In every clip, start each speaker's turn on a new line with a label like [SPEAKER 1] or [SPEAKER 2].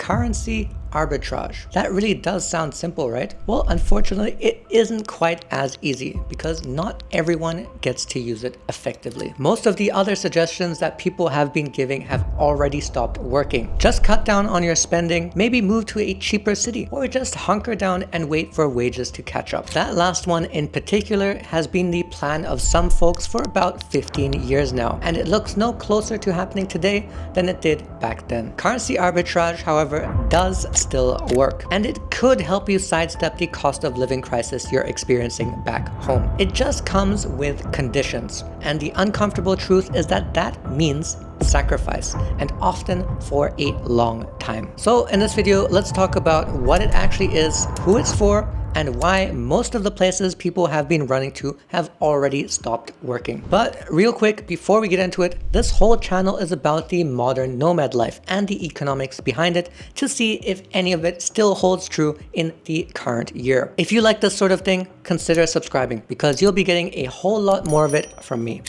[SPEAKER 1] currency arbitrage. That really does sound simple, right? Well, unfortunately, it isn't quite as easy because not everyone gets to use it effectively. Most of the other suggestions that people have been giving have already stopped working. Just cut down on your spending, maybe move to a cheaper city, or just hunker down and wait for wages to catch up. That last one in particular has been the plan of some folks for about 15 years now, and it looks no closer to happening today than it did back then. Currency arbitrage, however, does still work, and it could help you sidestep the cost of living crisis you're experiencing back home. It just comes with conditions, and the uncomfortable truth is that that means sacrifice, and often for a long time. So in this video, let's talk about what it actually is, who it's for, and why most of the places people have been running to have already stopped working. But real quick, before we get into it, this whole channel is about the modern nomad life and the economics behind it to see if any of it still holds true in the current year. If you like this sort of thing, consider subscribing because you'll be getting a whole lot more of it from me.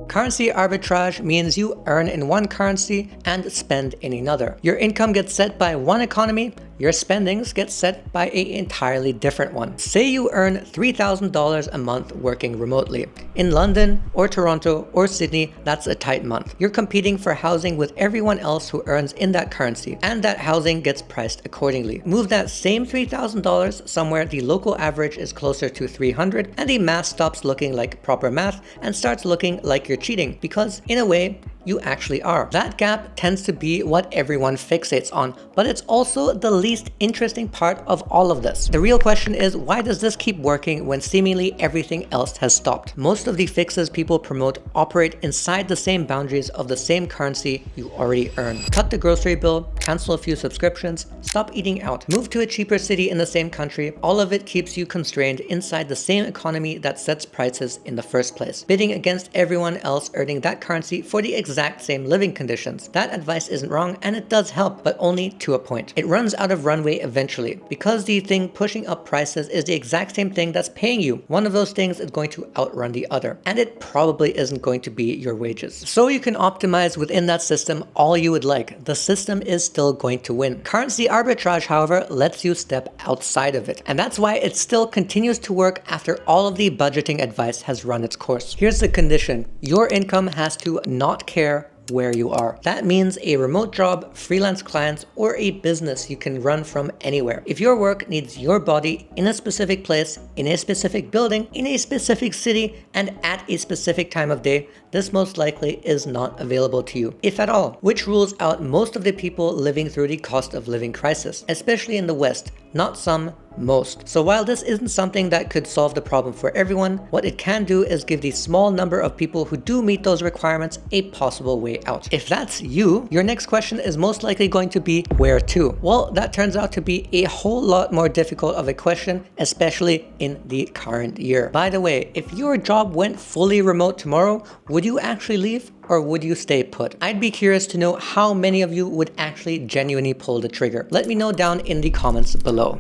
[SPEAKER 1] Currency arbitrage means you earn in one currency and spend in another. Your income gets set by one economy, your spendings get set by an entirely different one. Say you earn $3,000 a month working remotely. In London or Toronto or Sydney, that's a tight month. You're competing for housing with everyone else who earns in that currency, and that housing gets priced accordingly. Move that same $3,000 somewhere the local average is closer to $300, and the math stops looking like proper math and starts looking like you're cheating, because in a way, you actually are. That gap tends to be what everyone fixates on, but it's also the least interesting part of all of this. The real question is, why does this keep working when seemingly everything else has stopped? Most of the fixes people promote operate inside the same boundaries of the same currency you already earn. Cut the grocery bill, cancel a few subscriptions, stop eating out, move to a cheaper city in the same country. All of it keeps you constrained inside the same economy that sets prices in the first place, bidding against everyone else earning that currency for the exact same living conditions. That advice isn't wrong, and it does help, but only to a point. It runs out of runway eventually, because the thing pushing up prices is the exact same thing that's paying you. One of those things is going to outrun the other, and it probably isn't going to be your wages. So you can optimize within that system all you would like. The system is still going to win. Currency arbitrage, however, lets you step outside of it, and that's why it still continues to work after all of the budgeting advice has run its course. Here's the condition: your income has to not care where you are. That means a remote job, freelance clients, or a business you can run from anywhere. If your work needs your body in a specific place, in a specific building, in a specific city, and at a specific time of day, this most likely is not available to you, if at all, which rules out most of the people living through the cost of living crisis, especially in the West. Not some, most. So while this isn't something that could solve the problem for everyone, what it can do is give the small number of people who do meet those requirements a possible way out. If that's you, your next question is most likely going to be, where to? Well, that turns out to be a whole lot more difficult of a question, especially in the current year. By the way, if your job went fully remote tomorrow, would you actually leave? Or would you stay put? I'd be curious to know how many of you would actually genuinely pull the trigger. Let me know down in the comments below.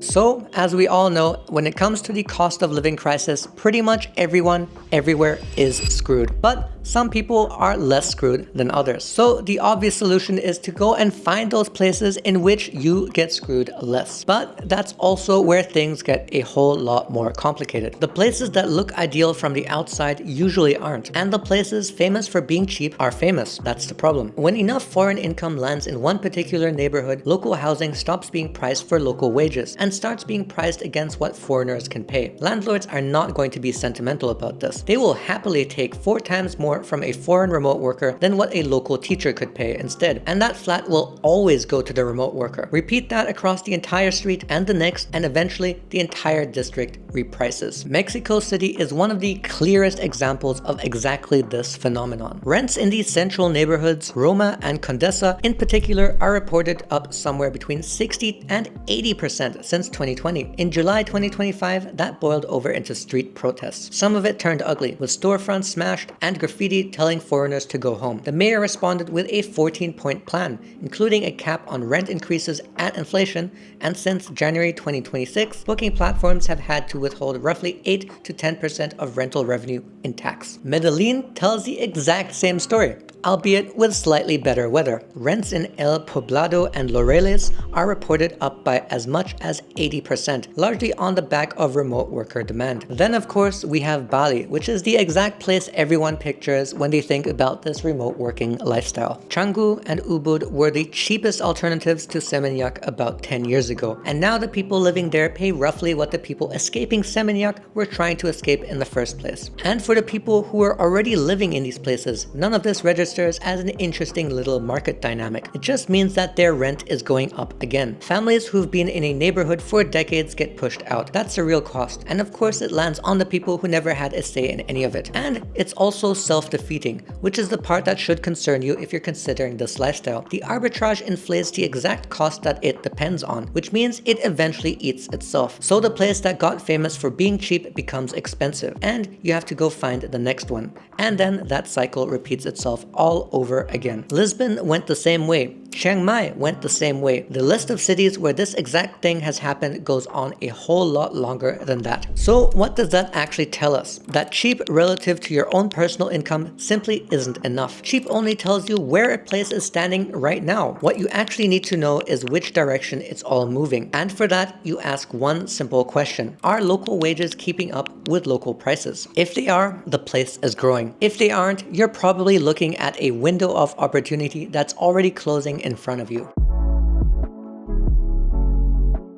[SPEAKER 1] So, as we all know, when it comes to the cost of living crisis, pretty much everyone, everywhere is screwed. But some people are less screwed than others. So the obvious solution is to go and find those places in which you get screwed less. But that's also where things get a whole lot more complicated. The places that look ideal from the outside usually aren't. And the places famous for being cheap are famous. That's the problem. When enough foreign income lands in one particular neighborhood, local housing stops being priced for local wages and starts being priced against what foreigners can pay. Landlords are not going to be sentimental about this. They will happily take 4 times more from a foreign remote worker than what a local teacher could pay instead. And that flat will always go to the remote worker. Repeat that across the entire street and the next, and eventually the entire district reprices. Mexico City is one of the clearest examples of exactly this phenomenon. Rents in these central neighborhoods, Roma and Condesa in particular, are reported up somewhere between 60 and 80% since 2020. In July 2025, that boiled over into street protests. Some of it turned ugly, with storefronts smashed and graffiti telling foreigners to go home. The mayor responded with a 14-point plan, including a cap on rent increases at inflation, and since January 2026, booking platforms have had to withhold roughly 8 to 10% of rental revenue in tax. Medellin tells the exact same story, albeit with slightly better weather. Rents in El Poblado and Laureles are reported up by as much as 80%, largely on the back of remote worker demand. Then of course we have Bali, which is the exact place everyone pictures when they think about this remote working lifestyle. Canggu and Ubud were the cheapest alternatives to Seminyak about 10 years ago, and now the people living there pay roughly what the people escaping Seminyak were trying to escape in the first place. And for the people who are already living in these places, none of this registers as an interesting little market dynamic. It just means that their rent is going up again. Families who've been in a neighborhood for decades get pushed out. That's a real cost, and of course it lands on the people who never had a say in any of it. And it's also self-defeating, which is the part that should concern you if you're considering this lifestyle. The arbitrage inflates the exact cost that it depends on, which means it eventually eats itself. So the place that got famous for being cheap becomes expensive, and you have to go find the next one. And then that cycle repeats itself all over again. Lisbon went the same way. Chiang Mai went the same way. The list of cities where this exact thing has happened goes on a whole lot longer than that. So what does that actually tell us? That cheap relative to your own personal income simply isn't enough. Cheap only tells you where a place is standing right now. What you actually need to know is which direction it's all moving. And for that, you ask one simple question. Are local wages keeping up with local prices? If they are, the place is growing. If they aren't, you're probably looking at a window of opportunity that's already closing in front of you.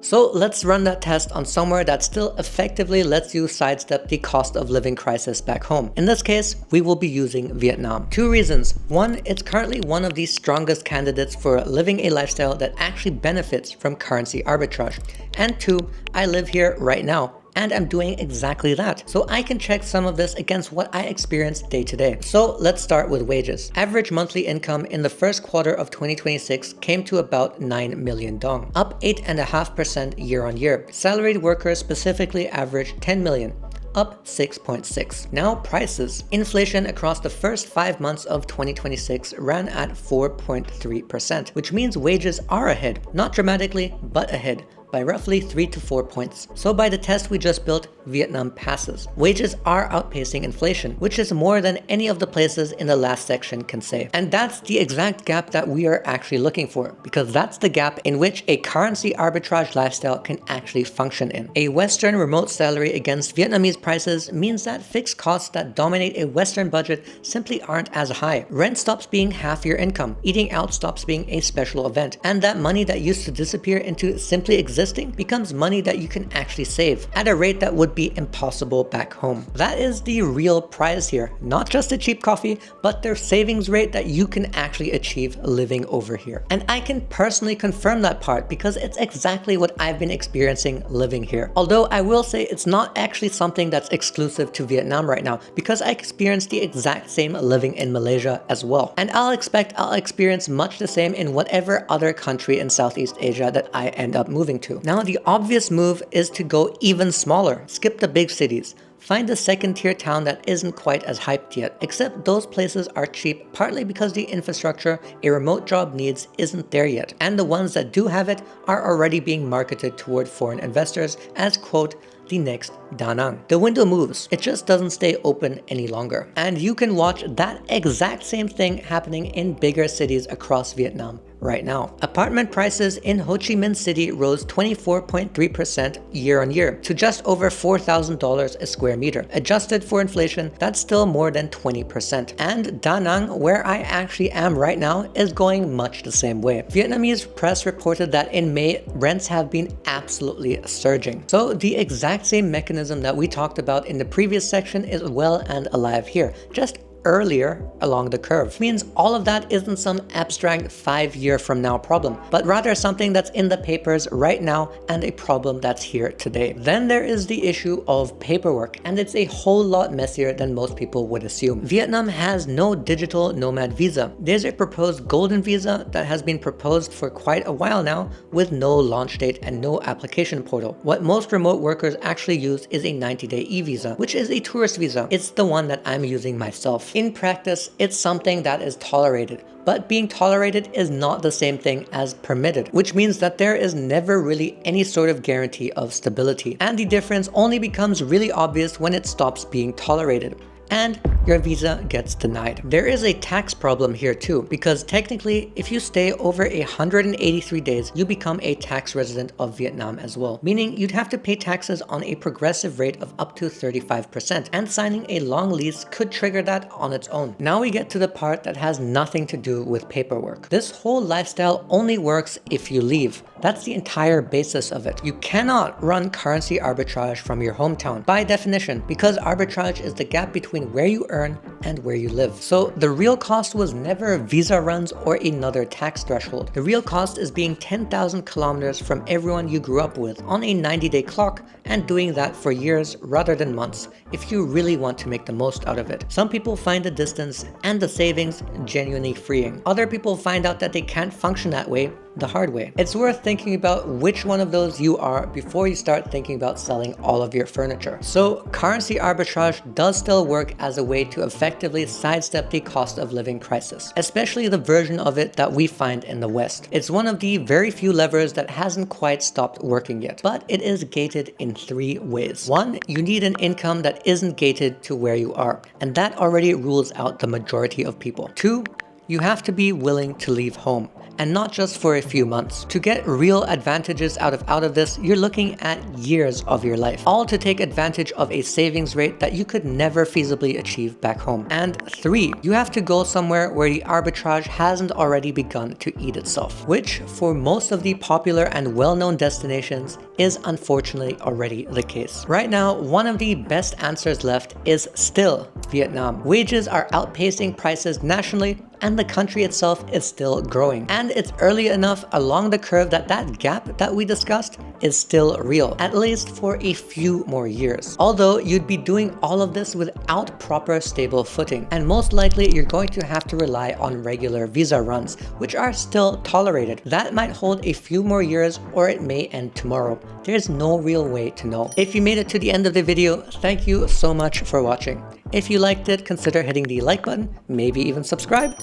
[SPEAKER 1] So let's run that test on somewhere that still effectively lets you sidestep the cost of living crisis back home. In this case, we will be using Vietnam. Two reasons. One, it's currently one of the strongest candidates for living a lifestyle that actually benefits from currency arbitrage. And two, I live here right now, and I'm doing exactly that. So I can check some of this against what I experience day to day. So let's start with wages. Average monthly income in the first quarter of 2026 came to about 9 million dong, up 8.5% year on year. Salaried workers specifically averaged 10 million, up 6.6. Now prices. Inflation across the first 5 months of 2026 ran at 4.3%, which means wages are ahead, not dramatically, but ahead, by roughly 3 to 4 points. So by the test we just built, Vietnam passes. Wages are outpacing inflation, which is more than any of the places in the last section can say. And that's the exact gap that we are actually looking for, because that's the gap in which a currency arbitrage lifestyle can actually function in. A Western remote salary against Vietnamese prices means that fixed costs that dominate a Western budget simply aren't as high. Rent stops being half your income, eating out stops being a special event, and that money that used to disappear into simply existing becomes money that you can actually save at a rate that would be impossible back home. That is the real prize here, not just the cheap coffee, but their savings rate that you can actually achieve living over here. And I can personally confirm that part because it's exactly what I've been experiencing living here. Although I will say it's not actually something that's exclusive to Vietnam right now, because I experienced the exact same living in Malaysia as well. And I'll experience much the same in whatever other country in Southeast Asia that I end up moving to. Now the obvious move is to go even smaller. Skip the big cities. Find a second-tier town that isn't quite as hyped yet, except those places are cheap partly because the infrastructure a remote job needs isn't there yet, and the ones that do have it are already being marketed toward foreign investors as, quote, the next Da Nang. The window moves, it just doesn't stay open any longer. And you can watch that exact same thing happening in bigger cities across Vietnam right now. Apartment prices in Ho Chi Minh City rose 24.3% year on year to just over $4,000 a square meter. Adjusted for inflation, that's still more than 20%. And Da Nang, where I actually am right now, is going much the same way. Vietnamese press reported that in May, rents have been absolutely surging. So the exact same mechanism that we talked about in the previous section is well and alive here, just earlier along the curve. Means all of that isn't some abstract 5-year from now problem, but rather something that's in the papers right now and a problem that's here today. Then there is the issue of paperwork, and it's a whole lot messier than most people would assume. Vietnam has no digital nomad visa. There's a proposed golden visa that has been proposed for quite a while now with no launch date and no application portal. What most remote workers actually use is a 90-day e-visa, which is a tourist visa. It's the one that I'm using myself. In practice, it's something that is tolerated, but being tolerated is not the same thing as permitted, which means that there is never really any sort of guarantee of stability. And the difference only becomes really obvious when it stops being tolerated and your visa gets denied. There is a tax problem here too, because technically, if you stay over 183 days, you become a tax resident of Vietnam as well, meaning you'd have to pay taxes on a progressive rate of up to 35%, and signing a long lease could trigger that on its own. Now we get to the part that has nothing to do with paperwork. This whole lifestyle only works if you leave. That's the entire basis of it. You cannot run currency arbitrage from your hometown by definition, because arbitrage is the gap between where you earn and where you live. So the real cost was never visa runs or another tax threshold. The real cost is being 10,000 kilometers from everyone you grew up with on a 90-day clock and doing that for years rather than months if you really want to make the most out of it. Some people find the distance and the savings genuinely freeing. Other people find out that they can't function that way the hard way. It's worth thinking about which one of those you are before you start thinking about selling all of your furniture. So currency arbitrage does still work as a way to effectively sidestep the cost of living crisis, especially the version of it that we find in the West. It's one of the very few levers that hasn't quite stopped working yet, but it is gated in 3 ways. 1, you need an income that isn't gated to where you are, and that already rules out the majority of people. 2, you have to be willing to leave home, and not just for a few months. To get real advantages out of this, you're looking at years of your life, all to take advantage of a savings rate that you could never feasibly achieve back home. And 3, you have to go somewhere where the arbitrage hasn't already begun to eat itself, which for most of the popular and well-known destinations is unfortunately already the case. Right now, one of the best answers left is still Vietnam. Wages are outpacing prices nationally, and the country itself is still growing. And it's early enough along the curve that that gap that we discussed is still real, at least for a few more years. Although you'd be doing all of this without proper stable footing, and most likely you're going to have to rely on regular visa runs, which are still tolerated. That might hold a few more years, or it may end tomorrow. There's no real way to know. If you made it to the end of the video, thank you so much for watching. If you liked it, consider hitting the like button, maybe even subscribe.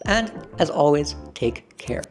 [SPEAKER 1] And as always, take care.